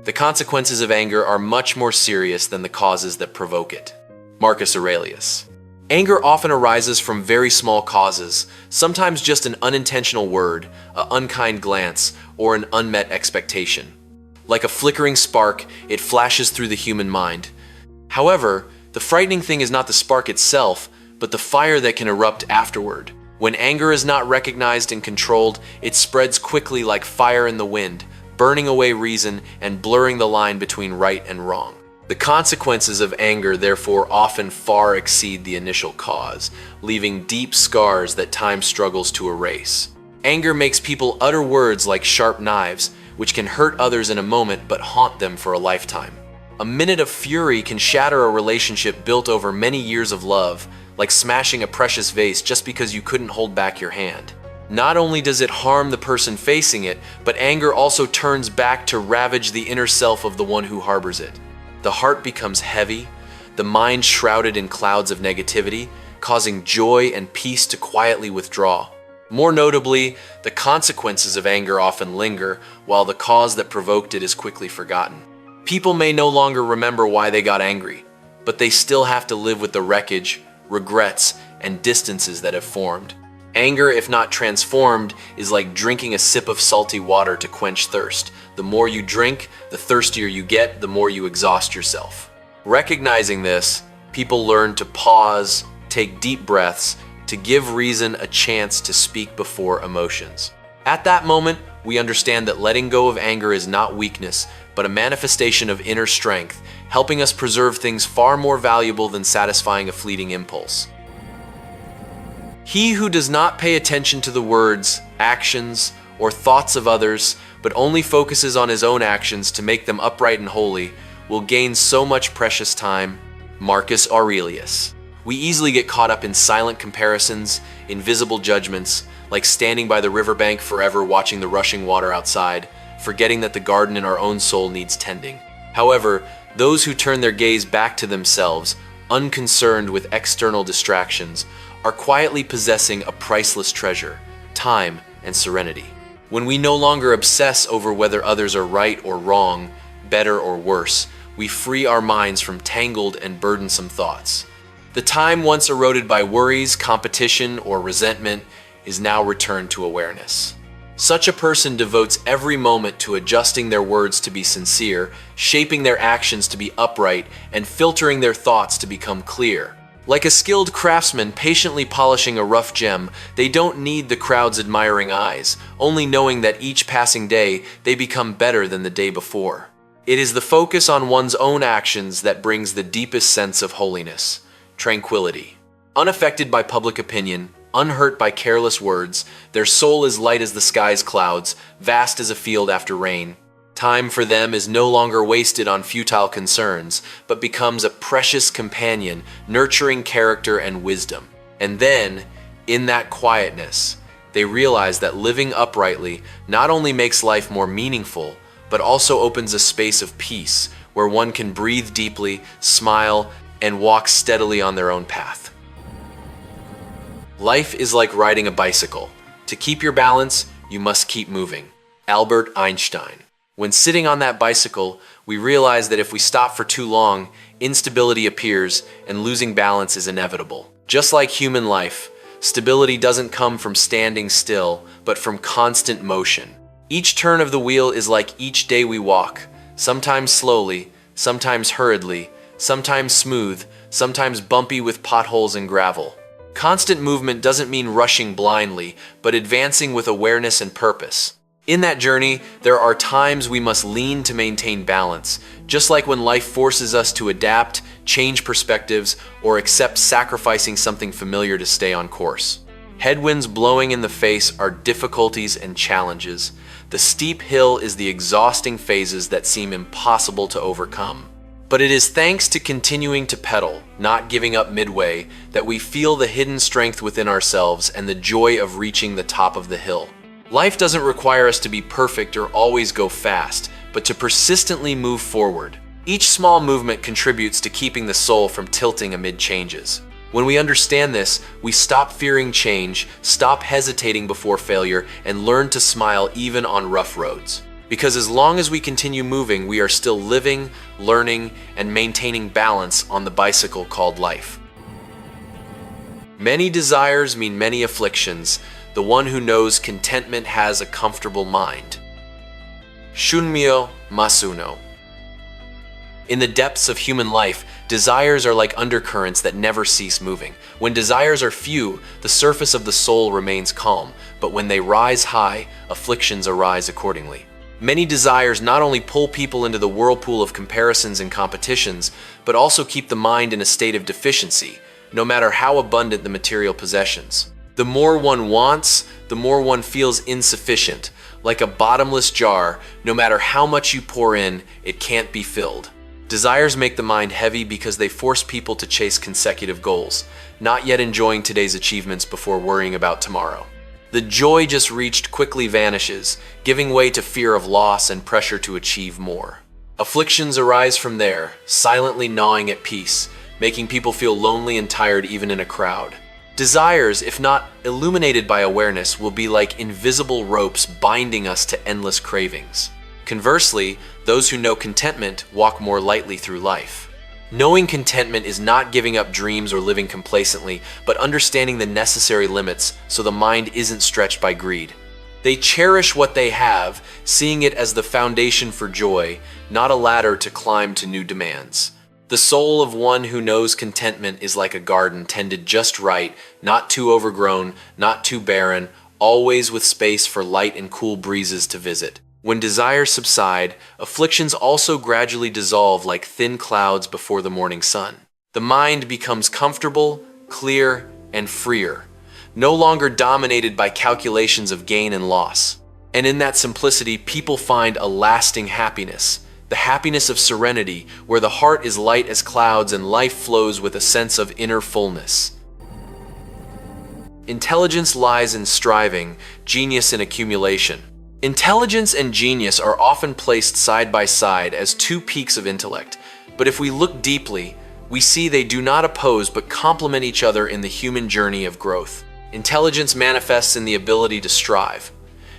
The consequences of anger are much more serious than the causes that provoke it. Marcus Aurelius. Anger often arises from very small causes, sometimes just an unintentional word, an unkind glance, or an unmet expectation. Like a flickering spark, it flashes through the human mind. However, the frightening thing is not the spark itself, but the fire that can erupt afterward. When anger is not recognized and controlled, it spreads quickly like fire in the wind, burning away reason and blurring the line between right and wrong. The consequences of anger therefore often far exceed the initial cause, leaving deep scars that time struggles to erase. Anger makes people utter words like sharp knives, which can hurt others in a moment but haunt them for a lifetime. A minute of fury can shatter a relationship built over many years of love, like smashing a precious vase just because you couldn't hold back your hand. Not only does it harm the person facing it, but anger also turns back to ravage the inner self of the one who harbors it. The heart becomes heavy, the mind shrouded in clouds of negativity, causing joy and peace to quietly withdraw. More notably, the consequences of anger often linger, while the cause that provoked it is quickly forgotten. People may no longer remember why they got angry, but they still have to live with the wreckage, regrets, and distances that have formed. Anger, if not transformed, is like drinking a sip of salty water to quench thirst. The more you drink, the thirstier you get, the more you exhaust yourself. Recognizing this, people learn to pause, take deep breaths, to give reason a chance to speak before emotions. At that moment, we understand that letting go of anger is not weakness, but a manifestation of inner strength, helping us preserve things far more valuable than satisfying a fleeting impulse. He who does not pay attention to the words, actions, or thoughts of others, but only focuses on his own actions to make them upright and holy, will gain so much precious time. Marcus Aurelius. We easily get caught up in silent comparisons, invisible judgments, like standing by the riverbank forever watching the rushing water outside, forgetting that the garden in our own soul needs tending. However, those who turn their gaze back to themselves, unconcerned with external distractions, are quietly possessing a priceless treasure, time and serenity. When we no longer obsess over whether others are right or wrong, better or worse, we free our minds from tangled and burdensome thoughts. The time once eroded by worries, competition, or resentment is now returned to awareness. Such a person devotes every moment to adjusting their words to be sincere, shaping their actions to be upright, and filtering their thoughts to become clear. Like a skilled craftsman patiently polishing a rough gem, they don't need the crowd's admiring eyes, only knowing that each passing day they become better than the day before. It is the focus on one's own actions that brings the deepest sense of holiness, tranquility. Unaffected by public opinion, unhurt by careless words, their soul is light as the sky's clouds, vast as a field after rain. Time for them is no longer wasted on futile concerns, but becomes a precious companion, nurturing character and wisdom. And then, in that quietness, they realize that living uprightly not only makes life more meaningful, but also opens a space of peace where one can breathe deeply, smile, and walk steadily on their own path. Life is like riding a bicycle. To keep your balance, you must keep moving. Albert Einstein. When sitting on that bicycle, we realize that if we stop for too long, instability appears and losing balance is inevitable. Just like human life, stability doesn't come from standing still, but from constant motion. Each turn of the wheel is like each day we walk, sometimes slowly, sometimes hurriedly, sometimes smooth, sometimes bumpy with potholes and gravel. Constant movement doesn't mean rushing blindly, but advancing with awareness and purpose. In that journey, there are times we must lean to maintain balance, just like when life forces us to adapt, change perspectives, or accept sacrificing something familiar to stay on course. Headwinds blowing in the face are difficulties and challenges. The steep hill is the exhausting phases that seem impossible to overcome. But it is thanks to continuing to pedal, not giving up midway, that we feel the hidden strength within ourselves and the joy of reaching the top of the hill. Life doesn't require us to be perfect or always go fast, but to persistently move forward. Each small movement contributes to keeping the soul from tilting amid changes. When we understand this, we stop fearing change, stop hesitating before failure, and learn to smile even on rough roads. Because as long as we continue moving, we are still living, learning, and maintaining balance on the bicycle called life. Many desires mean many afflictions. The one who knows contentment has a comfortable mind. Shunmyyo Masuno. In the depths of human life, desires are like undercurrents that never cease moving. When desires are few, the surface of the soul remains calm, but when they rise high, afflictions arise accordingly. Many desires not only pull people into the whirlpool of comparisons and competitions, but also keep the mind in a state of deficiency, no matter how abundant the material possessions. The more one wants, the more one feels insufficient. Like a bottomless jar, no matter how much you pour in, it can't be filled. Desires make the mind heavy because they force people to chase consecutive goals, not yet enjoying today's achievements before worrying about tomorrow. The joy just reached quickly vanishes, giving way to fear of loss and pressure to achieve more. Afflictions arise from there, silently gnawing at peace, making people feel lonely and tired even in a crowd. Desires, if not illuminated by awareness, will be like invisible ropes binding us to endless cravings. Conversely, those who know contentment walk more lightly through life. Knowing contentment is not giving up dreams or living complacently, but understanding the necessary limits so the mind isn't stretched by greed. They cherish what they have, seeing it as the foundation for joy, not a ladder to climb to new demands. The soul of one who knows contentment is like a garden tended just right, not too overgrown, not too barren, always with space for light and cool breezes to visit. When desires subside, afflictions also gradually dissolve like thin clouds before the morning sun. The mind becomes comfortable, clear, and freer, no longer dominated by calculations of gain and loss. And in that simplicity, people find a lasting happiness, the happiness of serenity, where the heart is light as clouds and life flows with a sense of inner fullness. Intelligence lies in striving, genius in accumulation. Intelligence and genius are often placed side by side as two peaks of intellect, but if we look deeply, we see they do not oppose but complement each other in the human journey of growth. Intelligence manifests in the ability to strive,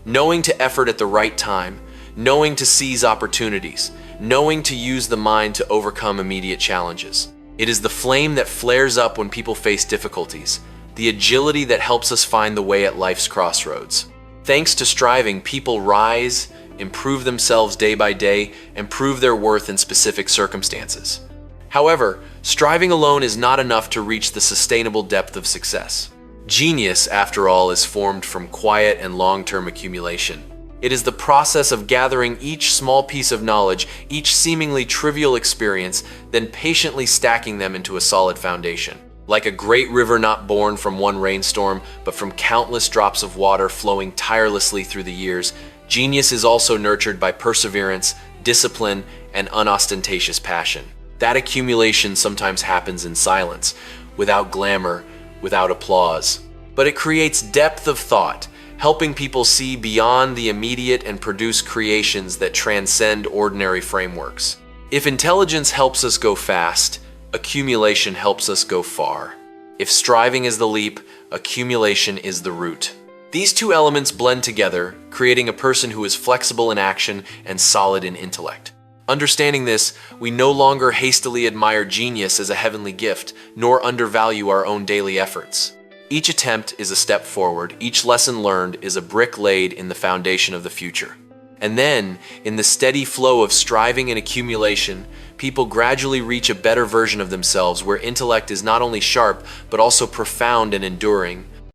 knowing to effort at the right time, knowing to seize opportunities, knowing to use the mind to overcome immediate challenges. It is the flame that flares up when people face difficulties, the agility that helps us find the way at life's crossroads. Thanks to striving, people rise, improve themselves day by day, and prove their worth in specific circumstances. However, striving alone is not enough to reach the sustainable depth of success. Genius, after all, is formed from quiet and long-term accumulation. It is the process of gathering each small piece of knowledge, each seemingly trivial experience, then patiently stacking them into a solid foundation. Like a great river not born from one rainstorm, but from countless drops of water flowing tirelessly through the years, genius is also nurtured by perseverance, discipline, and unostentatious passion. That accumulation sometimes happens in silence, without glamour, without applause. But it creates depth of thought, helping people see beyond the immediate and produce creations that transcend ordinary frameworks. If intelligence helps us go fast, accumulation helps us go far. If striving is the leap, accumulation is the route. These two elements blend together, creating a person who is flexible in action and solid in intellect. Understanding this, we no longer hastily admire genius as a heavenly gift, nor undervalue our own daily efforts. Each attempt is a step forward, each lesson learned is a brick laid in the foundation of the future. And then, in the steady flow of striving and accumulation, people gradually reach a better version of themselves where intellect is not only sharp, but also profound and enduring,